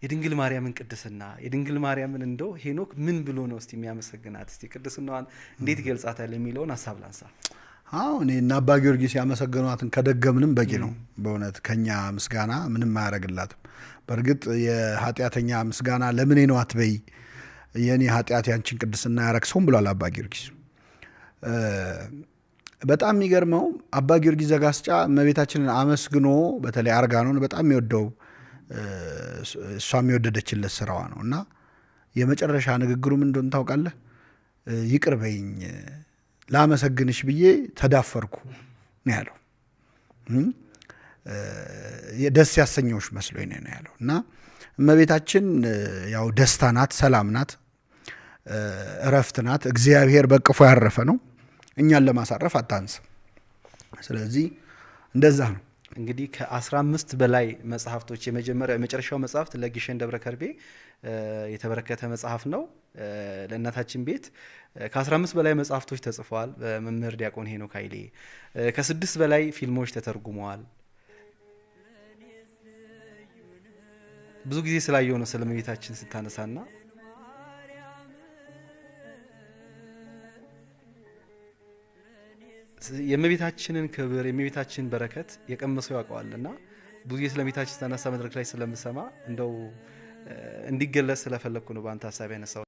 የድንግል ማርያምን ቅድስና የድንግል ማርያምን እንደው ሄኖክ ምን ብሎ ነው እስቲ የሚያመሰግናት እስቲ ቅድስናዋን እንዴት ይገልጻታል የሚለውን ሐሳብ ላንሳ። እኔ እና አባ ጊዮርጊስ ያመሰገኗትን ከደገምንም በቂ ነው። በእውነት ከኛ ምስጋና ምንም አያረግላትም። በእርግጥ የኃጢአተኛ ምስጋና ለምን ነው አትበይ፣ የኔ ኃጢአት ያንቺን ቅድስና ያረክሰውም ብሏል አባ ጊዮርጊስ። በጣም የሚገርመው አባ ጊዮርጊስ ዘጋስጫ እመቤታችንን አመስግኖ በተለይ አርጋኖን በጣም የሚወደው እሷ የሚወደደችለት ስራዋ ነው እና የመጨረሻ ንግግሩ ምን እንደሆነ ታውቃለህ? ይቅር በይኝ ላመሰግንሽ ብዬ ተዳፈርኩ ነው ያለው። ደስ ያሰኘውሽ መስሎኝ ነው ያለው። እና እመቤታችን ያው ደስታ ናት፣ ሰላም ናት፣ እረፍት ናት። እግዚአብሔር በቅፎ ያረፈ ነው፣ እኛን ለማሳረፍ አታንስ። ስለዚህ እንደዛ ነው። እንግዲህ ከ15 በላይ መጽሐፍቶች የመጨረሻው መጽሐፍት ለግሸን ደብረ ከርቤ የተበረከተ መጽሐፍ ነው። ለእናታችን ቤት ከ15 በላይ መጽሐፍቶች ተጽፈዋል በመምህር ዲያቆን ሄኖክ ኃይሌ። ከ6 በላይ ፊልሞች ተተርጉመዋል። ብዙ ጊዜ ስላየው ነው ስለእመቤታችን ስታነሳና የእመቤታችንን ክብር የእመቤታችንን በረከት የቀመሰው ያውቀዋልና ብዙ ጊዜ ስለእመቤታችን ስታነሳ መድረክ ላይ ስለምሰማ እንደው እንዲገለጽ ስለፈለኩ ነው በአንተ ሐሳብ ያነሳው።